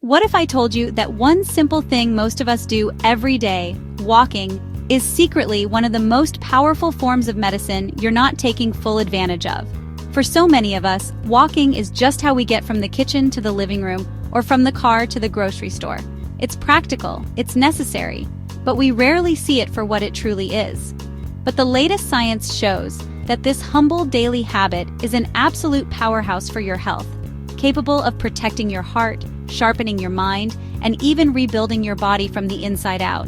What if I told you that one simple thing most of us do every day, walking, is secretly one of the most powerful forms of medicine you're not taking full advantage of? For so many of us, walking is just how we get from the kitchen to the living room or from the car to the grocery store. It's practical, it's necessary, but we rarely see it for what it truly is. But the latest science shows that this humble daily habit is an absolute powerhouse for your health, capable of protecting your heart, sharpening your mind, and even rebuilding your body from the inside out.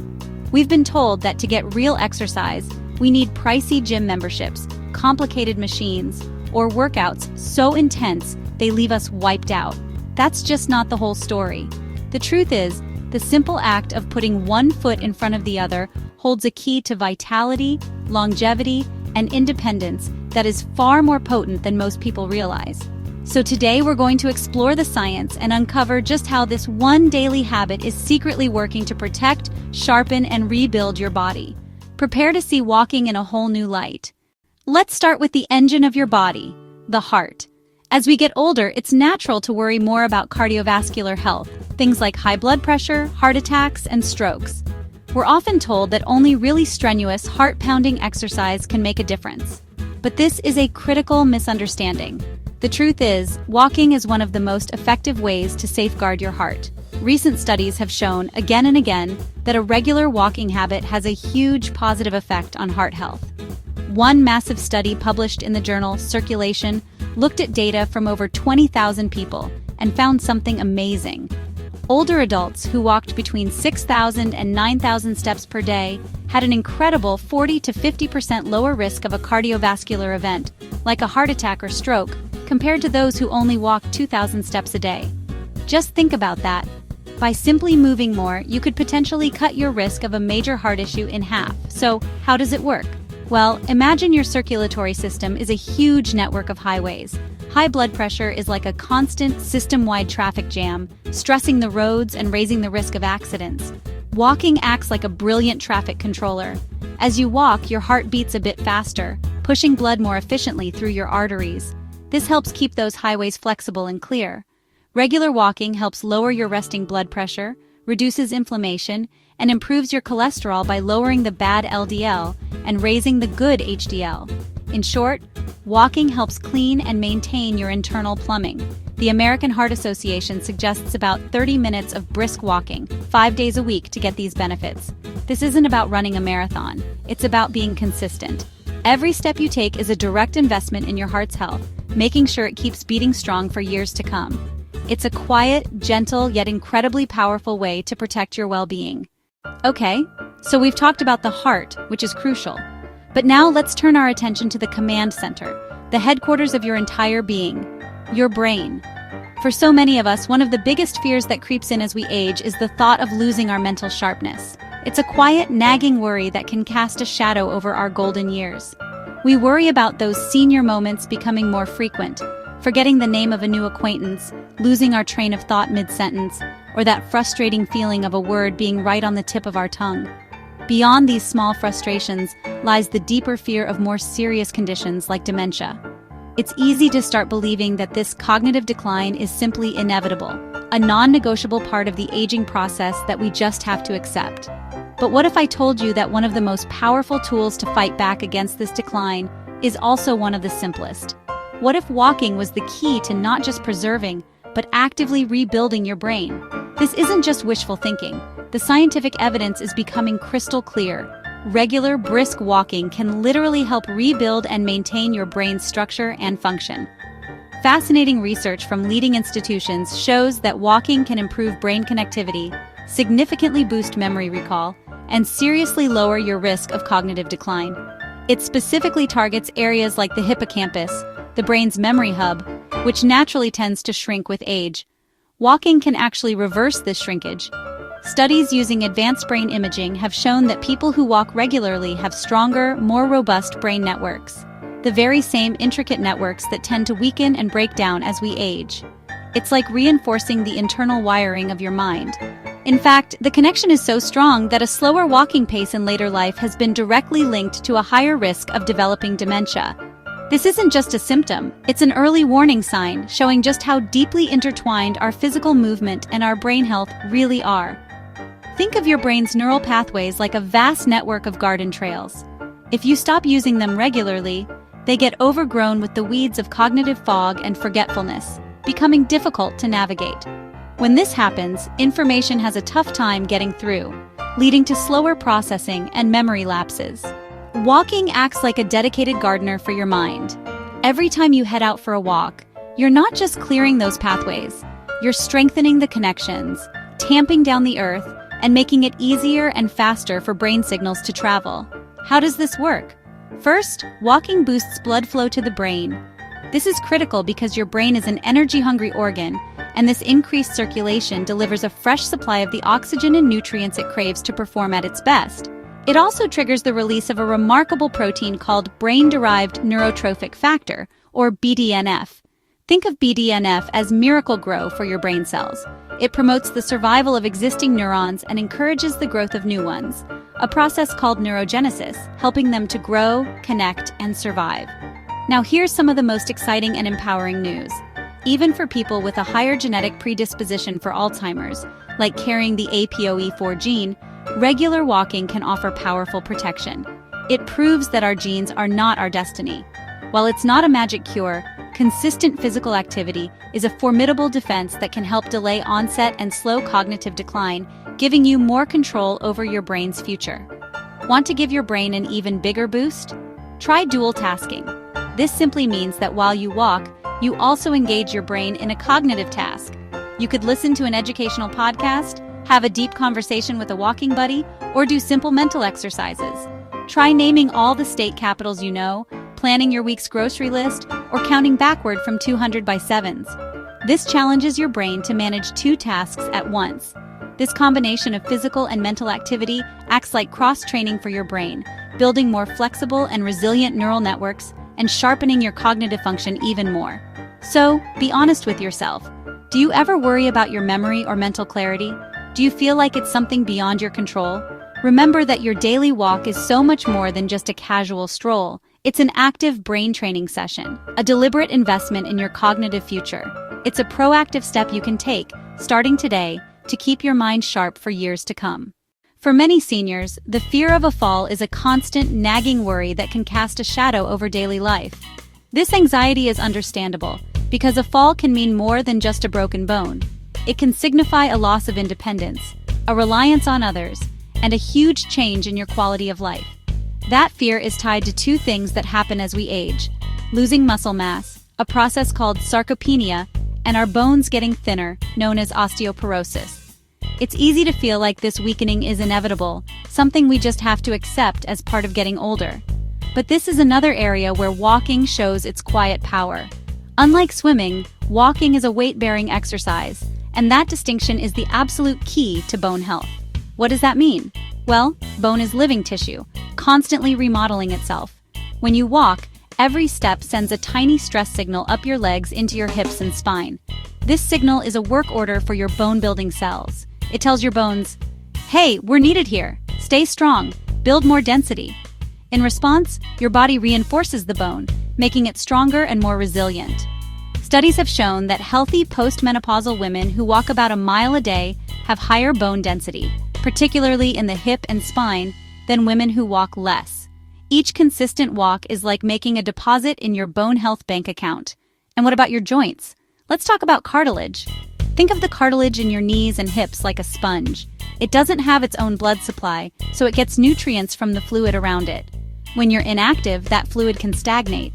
We've been told that to get real exercise, we need pricey gym memberships, complicated machines, or workouts so intense they leave us wiped out. That's just not the whole story. The truth is, the simple act of putting one foot in front of the other holds a key to vitality, longevity, and independence that is far more potent than most people realize. So today we're going to explore the science and uncover just how this one daily habit is secretly working to protect, sharpen, and rebuild your body. Prepare to see walking in a whole new light. Let's start with the engine of your body, the heart. As we get older, it's natural to worry more about cardiovascular health, things like high blood pressure, heart attacks, and strokes. We're often told that only really strenuous, heart-pounding exercise can make a difference. But this is a critical misunderstanding. The truth is, walking is one of the most effective ways to safeguard your heart. Recent studies have shown again and again that a regular walking habit has a huge positive effect on heart health. One massive study published in the journal Circulation looked at data from over 20,000 people and found something amazing. Older adults who walked between 6,000 and 9,000 steps per day had an incredible 40 to 50% lower risk of a cardiovascular event, like a heart attack or stroke, compared to those who only walk 2,000 steps a day. Just think about that. By simply moving more, you could potentially cut your risk of a major heart issue in half. So, how does it work? Well, imagine your circulatory system is a huge network of highways. High blood pressure is like a constant, system-wide traffic jam, stressing the roads and raising the risk of accidents. Walking acts like a brilliant traffic controller. As you walk, your heart beats a bit faster, pushing blood more efficiently through your arteries. This helps keep those highways flexible and clear. Regular walking helps lower your resting blood pressure, reduces inflammation, and improves your cholesterol by lowering the bad LDL and raising the good HDL. In short, walking helps clean and maintain your internal plumbing. The American Heart Association suggests about 30 minutes of brisk walking, 5 days a week, to get these benefits. This isn't about running a marathon, it's about being consistent. Every step you take is a direct investment in your heart's health, making sure it keeps beating strong for years to come. It's a quiet, gentle, yet incredibly powerful way to protect your well-being. Okay, so we've talked about the heart, which is crucial. But now let's turn our attention to the command center, the headquarters of your entire being, your brain. For so many of us, one of the biggest fears that creeps in as we age is the thought of losing our mental sharpness. It's a quiet, nagging worry that can cast a shadow over our golden years. We worry about those senior moments becoming more frequent, forgetting the name of a new acquaintance, losing our train of thought mid-sentence, or that frustrating feeling of a word being right on the tip of our tongue. Beyond these small frustrations lies the deeper fear of more serious conditions like dementia. It's easy to start believing that this cognitive decline is simply inevitable, a non-negotiable part of the aging process that we just have to accept. But what if I told you that one of the most powerful tools to fight back against this decline is also one of the simplest? What if walking was the key to not just preserving, but actively rebuilding your brain? This isn't just wishful thinking. The scientific evidence is becoming crystal clear. Regular, brisk walking can literally help rebuild and maintain your brain's structure and function. Fascinating research from leading institutions shows that walking can improve brain connectivity, significantly boost memory recall, and seriously lower your risk of cognitive decline. It specifically targets areas like the hippocampus, the brain's memory hub, which naturally tends to shrink with age. Walking can actually reverse this shrinkage. Studies using advanced brain imaging have shown that people who walk regularly have stronger, more robust brain networks, the very same intricate networks that tend to weaken and break down as we age. It's like reinforcing the internal wiring of your mind. In fact, the connection is so strong that a slower walking pace in later life has been directly linked to a higher risk of developing dementia. This isn't just a symptom, it's an early warning sign showing just how deeply intertwined our physical movement and our brain health really are. Think of your brain's neural pathways like a vast network of garden trails. If you stop using them regularly, they get overgrown with the weeds of cognitive fog and forgetfulness, becoming difficult to navigate. When this happens, information has a tough time getting through, leading to slower processing and memory lapses. Walking acts like a dedicated gardener for your mind. Every time you head out for a walk, you're not just clearing those pathways, you're strengthening the connections, tamping down the earth, and making it easier and faster for brain signals to travel. How does this work? First, walking boosts blood flow to the brain. This is critical because your brain is an energy-hungry organ, and this increased circulation delivers a fresh supply of the oxygen and nutrients it craves to perform at its best. It also triggers the release of a remarkable protein called brain-derived neurotrophic factor, or BDNF. Think of BDNF as miracle grow for your brain cells. It promotes the survival of existing neurons and encourages the growth of new ones, a process called neurogenesis, helping them to grow, connect, and survive. Now here's some of the most exciting and empowering news. Even for people with a higher genetic predisposition for Alzheimer's, like carrying the APOE4 gene, regular walking can offer powerful protection. It proves that our genes are not our destiny. While it's not a magic cure, consistent physical activity is a formidable defense that can help delay onset and slow cognitive decline, giving you more control over your brain's future. Want to give your brain an even bigger boost? Try dual tasking. This simply means that while you walk, you also engage your brain in a cognitive task. You could listen to an educational podcast, have a deep conversation with a walking buddy, or do simple mental exercises. Try naming all the state capitals you know, planning your week's grocery list, or counting backward from 200 by sevens. This challenges your brain to manage two tasks at once. This combination of physical and mental activity acts like cross-training for your brain, building more flexible and resilient neural networks and sharpening your cognitive function even more. So, be honest with yourself. Do you ever worry about your memory or mental clarity? Do you feel like it's something beyond your control? Remember that your daily walk is so much more than just a casual stroll. It's an active brain training session, a deliberate investment in your cognitive future. It's a proactive step you can take, starting today, to keep your mind sharp for years to come. For many seniors, the fear of a fall is a constant, nagging worry that can cast a shadow over daily life. This anxiety is understandable, because a fall can mean more than just a broken bone. It can signify a loss of independence, a reliance on others, and a huge change in your quality of life. That fear is tied to two things that happen as we age: losing muscle mass, a process called sarcopenia, and our bones getting thinner, known as osteoporosis. It's easy to feel like this weakening is inevitable, something we just have to accept as part of getting older. But this is another area where walking shows its quiet power. Unlike swimming, walking is a weight-bearing exercise, and that distinction is the absolute key to bone health. What does that mean? Well, bone is living tissue, constantly remodeling itself. When you walk, every step sends a tiny stress signal up your legs into your hips and spine. This signal is a work order for your bone-building cells. It tells your bones, "Hey, we're needed here. Stay strong. Build more density." In response, your body reinforces the bone, making it stronger and more resilient. Studies have shown that healthy postmenopausal women who walk about a mile a day have higher bone density, particularly in the hip and spine, than women who walk less. Each consistent walk is like making a deposit in your bone health bank account. And what about your joints? Let's talk about cartilage. Think of the cartilage in your knees and hips like a sponge. It doesn't have its own blood supply, so it gets nutrients from the fluid around it. When you're inactive, that fluid can stagnate.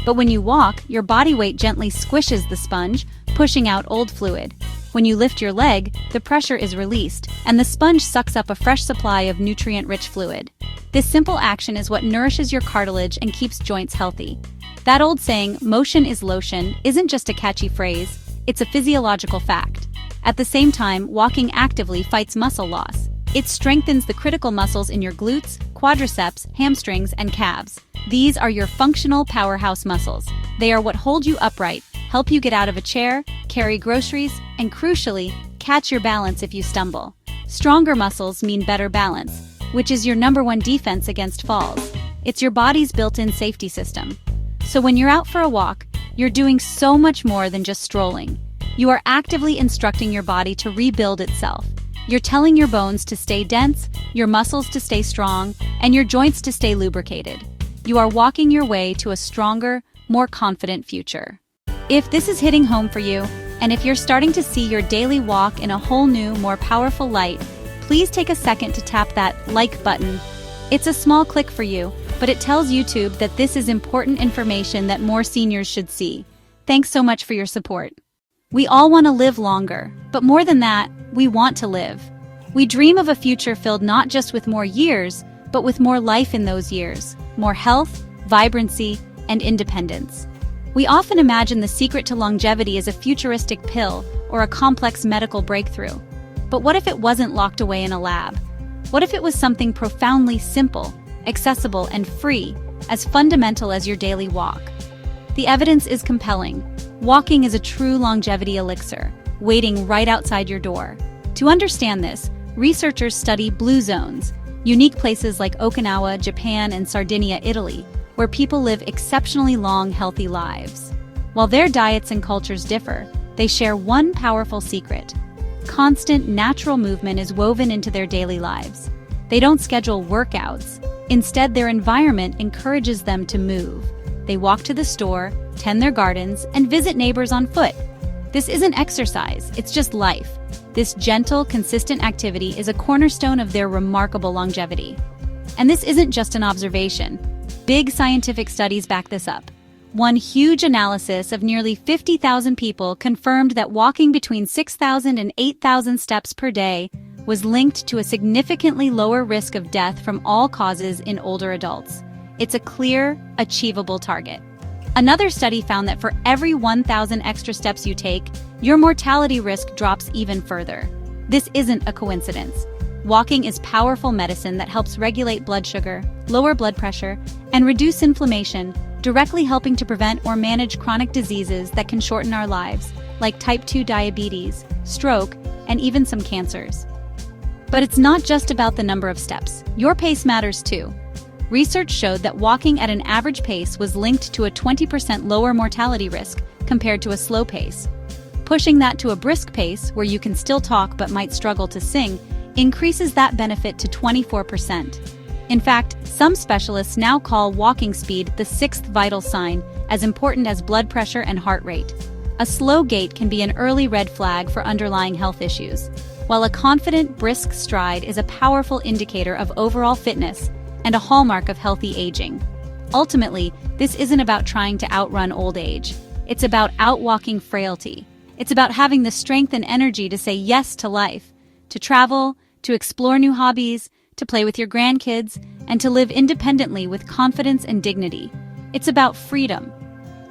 But when you walk, your body weight gently squishes the sponge, pushing out old fluid. When you lift your leg, the pressure is released, and the sponge sucks up a fresh supply of nutrient-rich fluid. This simple action is what nourishes your cartilage and keeps joints healthy. That old saying, "motion is lotion," isn't just a catchy phrase, it's a physiological fact. At the same time, walking actively fights muscle loss. It strengthens the critical muscles in your glutes, quadriceps, hamstrings, and calves. These are your functional powerhouse muscles. They are what hold you upright, help you get out of a chair, carry groceries, and crucially, catch your balance if you stumble. Stronger muscles mean better balance, which is your #1 defense against falls. It's your body's built-in safety system. So when you're out for a walk, you're doing so much more than just strolling. You are actively instructing your body to rebuild itself. You're telling your bones to stay dense, your muscles to stay strong, and your joints to stay lubricated. You are walking your way to a stronger, more confident future. If this is hitting home for you, and if you're starting to see your daily walk in a whole new, more powerful light, please take a second to tap that like button. It's a small click for you, but it tells YouTube that this is important information that more seniors should see. Thanks so much for your support. We all want to live longer, but more than that, we want to live. We dream of a future filled not just with more years, but with more life in those years, more health, vibrancy, and independence. We often imagine the secret to longevity as a futuristic pill or a complex medical breakthrough. But what if it wasn't locked away in a lab? What if it was something profoundly simple, accessible, and free, as fundamental as your daily walk? The evidence is compelling. Walking is a true longevity elixir, waiting right outside your door. To understand this, researchers study blue zones, unique places like Okinawa, Japan, and Sardinia, Italy, where people live exceptionally long, healthy lives. While their diets and cultures differ, they share one powerful secret. Constant, natural movement is woven into their daily lives. They don't schedule workouts. Instead, their environment encourages them to move. They walk to the store, tend their gardens, and visit neighbors on foot. This isn't exercise, it's just life. This gentle, consistent activity is a cornerstone of their remarkable longevity. And this isn't just an observation. Big scientific studies back this up. One huge analysis of nearly 50,000 people confirmed that walking between 6,000 and 8,000 steps per day was linked to a significantly lower risk of death from all causes in older adults. It's a clear, achievable target. Another study found that for every 1,000 extra steps you take, your mortality risk drops even further. This isn't a coincidence. Walking is powerful medicine that helps regulate blood sugar, lower blood pressure, and reduce inflammation, directly helping to prevent or manage chronic diseases that can shorten our lives, like type 2 diabetes, stroke, and even some cancers. But it's not just about the number of steps. Your pace matters too. Research showed that walking at an average pace was linked to a 20% lower mortality risk compared to a slow pace. Pushing that to a brisk pace, where you can still talk but might struggle to sing, increases that benefit to 24%. In fact, some specialists now call walking speed the sixth vital sign, as important as blood pressure and heart rate. A slow gait can be an early red flag for underlying health issues, while a confident, brisk stride is a powerful indicator of overall fitness and a hallmark of healthy aging. Ultimately, this isn't about trying to outrun old age. It's about outwalking frailty. It's about having the strength and energy to say yes to life, to travel, to explore new hobbies, to play with your grandkids, and to live independently with confidence and dignity. It's about freedom.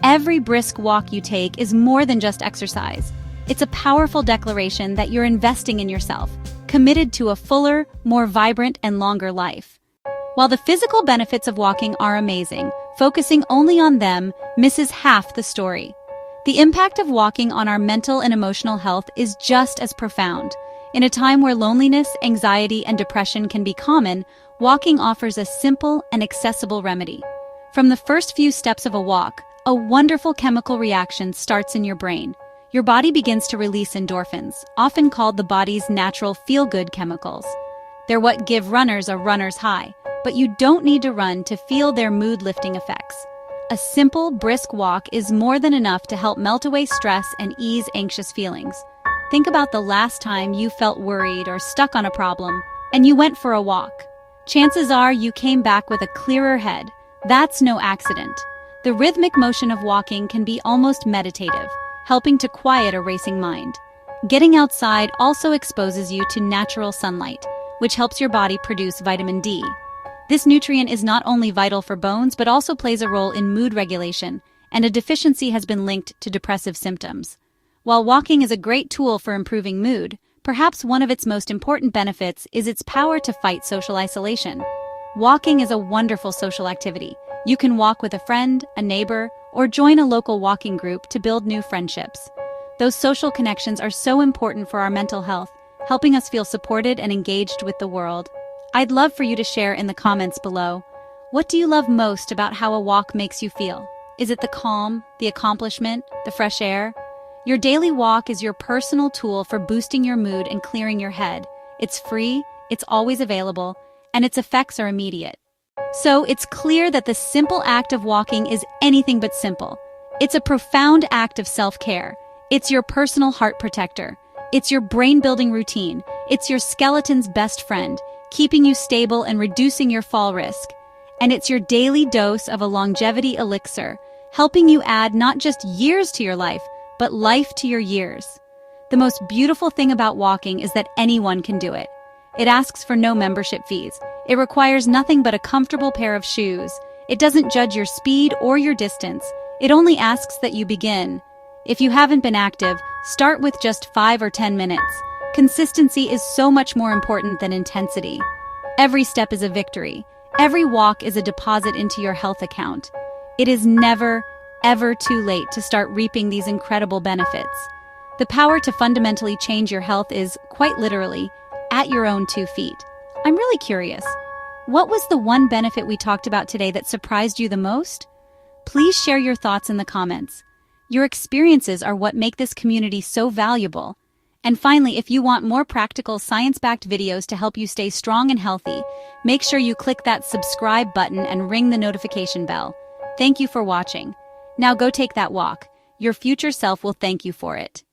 Every brisk walk you take is more than just exercise. It's a powerful declaration that you're investing in yourself, committed to a fuller, more vibrant, and longer life. While the physical benefits of walking are amazing, focusing only on them misses half the story. The impact of walking on our mental and emotional health is just as profound. In a time where loneliness, anxiety, and depression can be common, walking offers a simple and accessible remedy. From the first few steps of a walk, a wonderful chemical reaction starts in your brain. Your body begins to release endorphins, often called the body's natural feel-good chemicals. They're what give runners a runner's high, but you don't need to run to feel their mood-lifting effects. A simple, brisk walk is more than enough to help melt away stress and ease anxious feelings. Think about the last time you felt worried or stuck on a problem, and you went for a walk. Chances are you came back with a clearer head. That's no accident. The rhythmic motion of walking can be almost meditative, helping to quiet a racing mind. Getting outside also exposes you to natural sunlight, which helps your body produce vitamin D. This nutrient is not only vital for bones, but also plays a role in mood regulation, and a deficiency has been linked to depressive symptoms. While walking is a great tool for improving mood, perhaps one of its most important benefits is its power to fight social isolation. Walking is a wonderful social activity. You can walk with a friend, a neighbor, or join a local walking group to build new friendships. Those social connections are so important for our mental health, helping us feel supported and engaged with the world. I'd love for you to share in the comments below. What do you love most about how a walk makes you feel? Is it the calm, the accomplishment, the fresh air? Your daily walk is your personal tool for boosting your mood and clearing your head. It's free, it's always available, and its effects are immediate. So it's clear that the simple act of walking is anything but simple. It's a profound act of self-care. It's your personal heart protector. It's your brain-building routine. It's your skeleton's best friend, keeping you stable and reducing your fall risk. And it's your daily dose of a longevity elixir, helping you add not just years to your life, but life to your years. The most beautiful thing about walking is that anyone can do it. It asks for no membership fees. It requires nothing but a comfortable pair of shoes. It doesn't judge your speed or your distance. It only asks that you begin. If you haven't been active, start with just 5 or 10 minutes. Consistency is so much more important than intensity. Every step is a victory. Every walk is a deposit into your health account. It is never, ever too late to start reaping these incredible benefits. The power to fundamentally change your health is, quite literally, at your own 2 feet. I'm really curious. What was the one benefit we talked about today that surprised you the most? Please share your thoughts in the comments. Your experiences are what make this community so valuable. And finally, if you want more practical, science-backed videos to help you stay strong and healthy, make sure you click that subscribe button and ring the notification bell. Thank you for watching. Now go take that walk. Your future self will thank you for it.